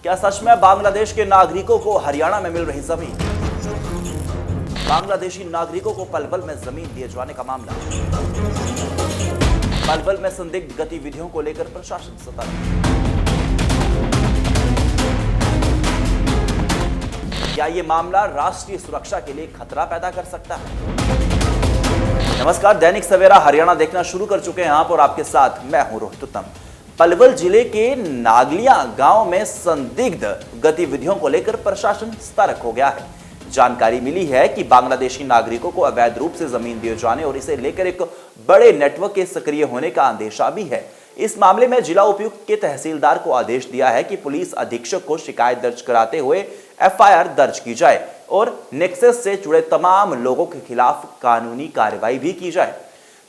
क्या सच में बांग्लादेश के नागरिकों को हरियाणा में मिल रही जमीन? बांग्लादेशी नागरिकों को पलवल में जमीन दिए जाने का मामला। पलवल में संदिग्ध गतिविधियों को लेकर प्रशासन सतर्क। क्या ये मामला राष्ट्रीय सुरक्षा के लिए खतरा पैदा कर सकता है? नमस्कार, दैनिक सवेरा हरियाणा देखना शुरू कर चुके हैं आप और आपके साथ मैं हूं रोहित उत्तम। पलवल जिले के नागलिया गांव में संदिग्ध गतिविधियों को लेकर प्रशासन सतर्क हो गया है। जानकारी मिली है कि बांग्लादेशी नागरिकों को अवैध रूप से जमीन दिए जाने और इसे लेकर एक बड़े नेटवर्क के सक्रिय होने का अंदेशा भी है। इस मामले में जिला उपायुक्त के तहसीलदार को आदेश दिया है कि पुलिस अधीक्षक को शिकायत दर्ज कराते हुए एफआईआर दर्ज की जाए और नेक्सस से जुड़े तमाम लोगों के खिलाफ कानूनी कार्रवाई भी की जाए।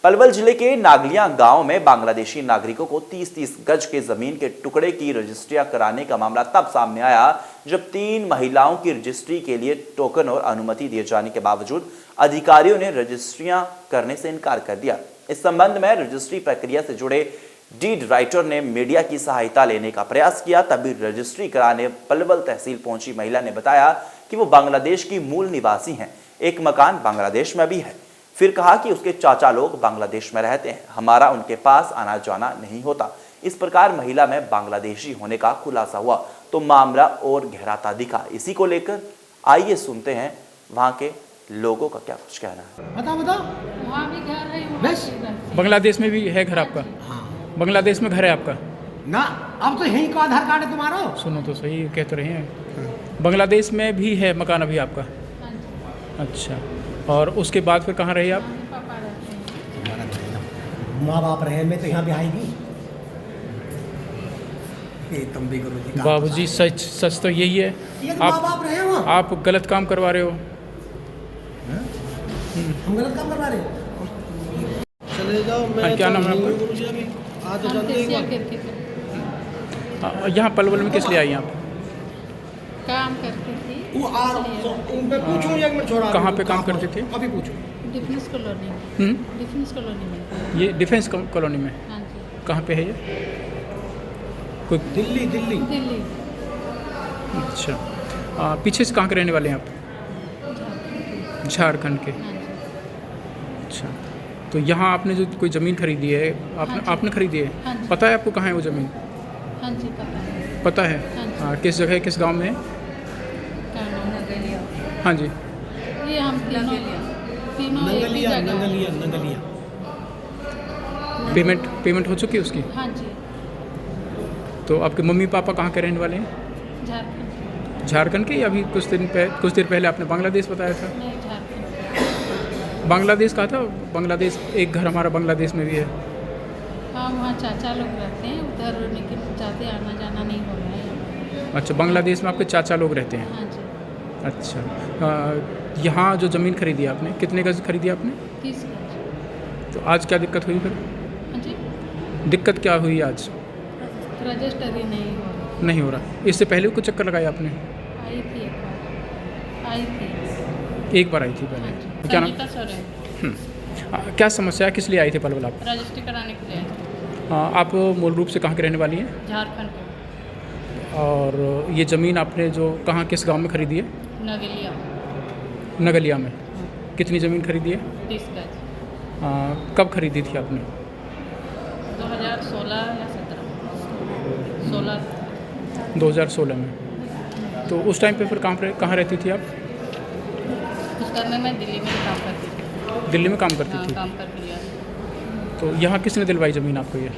पलवल जिले के नागलिया गांव में बांग्लादेशी नागरिकों को 30-30 गज के जमीन के टुकड़े की रजिस्ट्रियां कराने का मामला तब सामने आया जब 3 महिलाओं की रजिस्ट्री के लिए टोकन और अनुमति दिए जाने के बावजूद अधिकारियों ने रजिस्ट्रियां करने से इनकार कर दिया। इस संबंध में रजिस्ट्री प्रक्रिया से जुड़े डीड राइटर ने मीडिया की सहायता लेने का प्रयास किया। तभी रजिस्ट्री कराने पलवल तहसील पहुंची महिला ने बताया कि वो बांग्लादेश की मूल निवासी हैं, एक मकान बांग्लादेश में भी है। फिर कहा कि उसके चाचा लोग बांग्लादेश में रहते हैं, हमारा उनके पास आना जाना नहीं होता। इस प्रकार महिला में बांग्लादेशी होने का खुलासा हुआ तो मामला और गहराता दिखा। इसी को लेकर आइए सुनते हैं वहां के लोगों का क्या कुछ कहना है। बताओ वहाँ भी घर है, बस बांग्लादेश में भी है घर आपका? हाँ बांग्लादेश में घर है आपका? ना, अब तो यहीं का आधार कार्ड है तुम्हारा। सुनो तो सही, कह तो रहे हैं बांग्लादेश में भी है मकान अभी आपका? हाँ जी। अच्छा, और उसके बाद फिर कहाँ रहे आप? पापा रहते हैं। माँ बाप रहे, मैं तो यहाँ भी आएगी। ये तुम भी करो जी। बाबूजी, सच सच तो यही है। ये तो माँ बाप रहे हो। आप गलत काम करवा रहे हो। हम गलत काम करवा रहे हो। चले जाओ। मैं क्या नाम है आपका? गुरुजी अभी आज तो हम जानते कृषि हैं करके थे। यहाँ पलवल में किस लिए आई आप? काम करती थी। वो उन पे पूछूं एक मिनट छोड़ा। कहाँ पे काम करते थे? अभी पूछो। डिफेंस कॉलोनी में। डिफेंस कॉलोनी में। ये डिफेंस कॉलोनी में? हाँ जी। कहाँ पे है ये? कोई दिल्ली दिल्ली। दिल्ली। अच्छा, पीछे से कहाँ के रहने वाले हैं आप? झारखंड के। हाँ जी। अच्छा, तो यहाँ आपने जो कोई ज़मीन खरीदी है, आपने खरीदी है? हाँ जी। पता है आपको कहाँ है वो ज़मीन? हाँ जी, पता है। पता है? हाँ जी। किस जगह, किस गांव में है? क्या नाम है? हाँ जी। ये हम तीनों एक ही नंगलिया जगह। नंगलिया नंगलिया। पेमेंट हो चुकी है उसकी? हाँ जी। तो आपके मम्मी पापा कहाँ के रहने वाले हैं? झारखंड। झारखंड के, या अभी कुछ देर पहले आपने बांग्लादेश बताया था? नहीं, झारखंड। बांग्लादेश कहा था? बांग्लादेश, एक घर हमारा बांग्लादेश में भी है। हाँ, वहाँ चाचा लोग रहते हैं उधर, लेकिन ज़्यादा आना जाना नहीं हो रहा है। अच्छा, बांग्लादेश में आपके चाचा लोग रहते हैं? हाँ जी। अच्छा, यहाँ जो ज़मीन खरीदी आपने, कितने गज खरीदी आपने? 30 गज। तो आज क्या दिक्कत हुई फिर? हाँ जी। दिक्कत क्या हुई आज? रजिस्टर ही नहीं हो रहा। नहीं हो रहा। इससे पहले कुछ चक्कर लगाया आपने? आई थी एक बार। आई थी। एक बार आई थी हाँ पहले। जी। क्या नाम? संगीता सोरेन। क्या समस्या है, किस लिए आई थी पलवल आप? रजिस्ट्री कराने के लिए आई थी। आप मूल रूप से कहाँ के रहने वाली हैं? झारखंड के। और ये ज़मीन आपने जो कहाँ, किस गांव में खरीदी है? नगलिया। नगलिया में। कितनी ज़मीन खरीदी है? 30 गज। कब खरीदी थी आपने? 2016 या 17। 16। 2016 में। तो उस टाइम पे फिर कहाँ रहती थी आप? उस टाइम में मैं दिल्ली में काम करती थी। दिल्ली में काम करती हाँ, थी। काम कर लिया। तो यहाँ किसने दिलवाई ज़मीन आपको ये?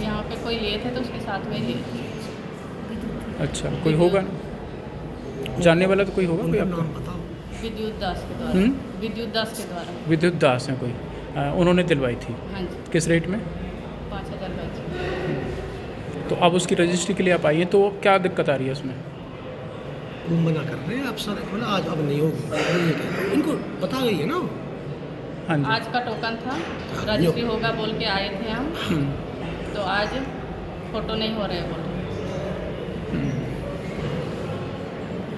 यहाँ पे कोई लिए थे तो उसके साथ में लिए थे। अच्छा, कोई होगा ना जानने वाला, तो कोई होगा कोई आपका? नाम बताओ। विद्युत दास के द्वारा। विद्युत दास के द्वारा। विद्युत दास हैं कोई, उन्होंने दिलवाई थी। हाँ जी। किस रेट में? 5000 गज। तो अब उसकी रजिस्ट्री के लिए आप आई हैं, तो क्या दिक्कत आ रही है उसमें? वो मना कर रहे हैं, आप सर बोला आज अब नहीं होगी, नहीं है। इनको बता गई है ना। हाँ जी। आज का टोकन था, रजिस्ट्री होगा बोल के आए थे हम। तो आज फोटो नहीं हो रहे बोल रहे।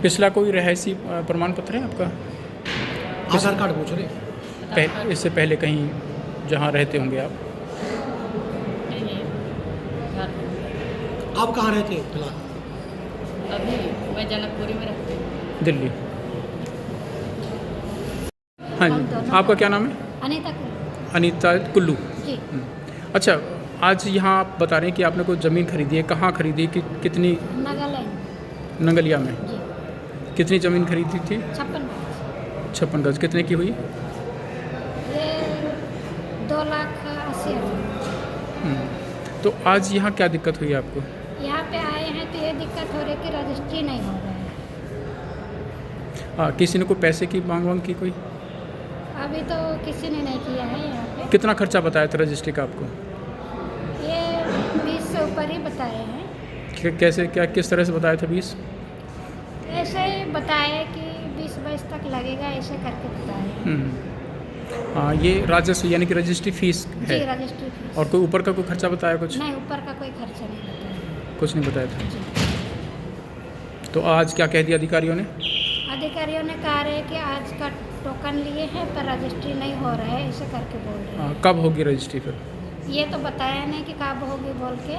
पिछला कोई रहायशी प्रमाण पत्र है आपका? आधार कार्ड पूछ रहे। इससे पहले कहीं जहाँ रहते होंगे आप? नहीं है। झारखंड। आप कहाँ रहते हैं फिलहाल? अभी मैं जनकपुरी में रहती हूँ। दिल्ली। हाँ जी, आपका क्या नाम है? अनीता कुल्लू। अनीता कुल्लू। जी। अच्छा, आज यहाँ आप बता रहे हैं कि आपने कोई ज़मीन खरीदी है, कहाँ खरीदी, कि कितनी? नागालैंड। नंगलिया में। जी। कितनी ज़मीन खरीदी थी? 56 गज। कितने की हुई? ये 2,80,000। तो आज यहाँ क्या दिक्कत हुई आपको? यहाँ पे आए हैं तो ये दिक्कत हो रही कि रजिस्ट्री नहीं हो रहा है। किसी ने कोई पैसे की मांग की कोई? अभी तो किसी ने नहीं किया है यहाँ पे। कितना खर्चा बताया था रजिस्ट्री का आपको? ये 20 से ऊपर ही बताए हैं। कैसे, क्या, किस तरह से बताया था 20? ऐसे ही बताए कि 20-22 तक लगेगा, ऐसे करके बताए। ये राजस्व यानी कि रजिस्ट्री फीस है? जी, रजिस्ट्री फीस। और कोई ऊपर का कोई खर्चा बताया कुछ? नहीं, ऊपर का कोई खर्चा नहीं बताया। कुछ नहीं बताया था। जी। तो आज क्या कह दिया अधिकारियों ने? अधिकारियों ने कहा रहे कि आज का टोकन लिए हैं पर रजिस्ट्री नहीं हो रहा है, ऐसे करके बोल रहे हैं। कब होगी रजिस्ट्री फिर? ये तो बताया नहीं कि कब होगी बोल के।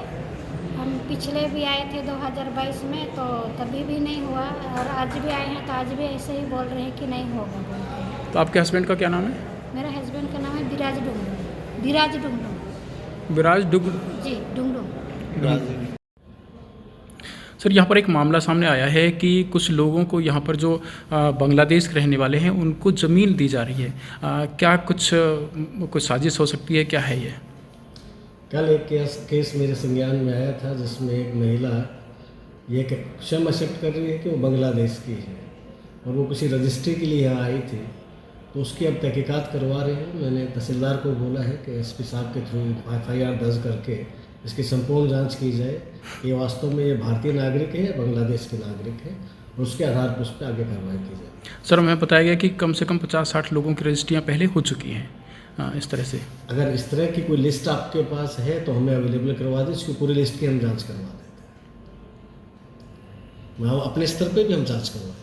हम पिछले भी आए थे 2022 में, तो तभी भी नहीं हुआ, और आज भी आए हैं तो आज भी ऐसे ही बोल रहे हैं कि नहीं होगा बोल के। तो आपके हस्बैंड का क्या नाम है? मेरे हस्बैंड का नाम है विराज डुंगडुंग। विराज डुंगडुंग। विराज डुग। जी, डुंगडुंग। सर, यहाँ पर एक मामला सामने आया है कि कुछ लोगों को यहाँ पर जो बांग्लादेश के रहने वाले हैं उनको ज़मीन दी जा रही है। क्या कुछ साजिश हो सकती है, क्या है ये? कल एक केस मेरे संज्ञान में आया था जिसमें एक महिला ये स्वयं एक्सेप्ट कर रही है कि वो बांग्लादेश की है और वो किसी रजिस्ट्री के लिए यहाँ आई थी, तो उसकी अब तहकीकात करवा रहे हैं। मैंने तहसीलदार को बोला है कि एसपी साहब के थ्रू FIR दर्ज करके इसकी संपूर्ण जांच की जाए कि वास्तव में ये भारतीय नागरिक है या बांग्लादेश के नागरिक है, और उसके आधार पर उस पर आगे कार्रवाई की जाए। सर, हमें बताया गया कि कम से कम 50-60 लोगों की रजिस्ट्रियाँ पहले हो चुकी हैं। इस तरह से अगर इस तरह की कोई लिस्ट आपके पास है तो हमें अवेलेबल करवा दें, इसकी पूरी लिस्ट की हम जांच करवा देते हैं। मैं अपने स्तर पे भी हम जांच करवाएंगे।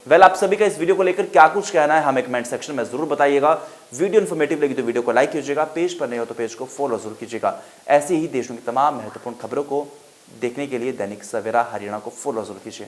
वेल, आप सभी का इस वीडियो को लेकर क्या कुछ कहना है हमें कमेंट सेक्शन में जरूर बताइएगा। वीडियो इन्फॉर्मेटिव लगी तो वीडियो को लाइक कीजिएगा, पेज पर नहीं हो तो पेज को फॉलो जरूर कीजिएगा। ऐसी ही देशों की तमाम महत्वपूर्ण खबरों को देखने के लिए दैनिक सवेरा हरियाणा को फॉलो जरूर कीजिए।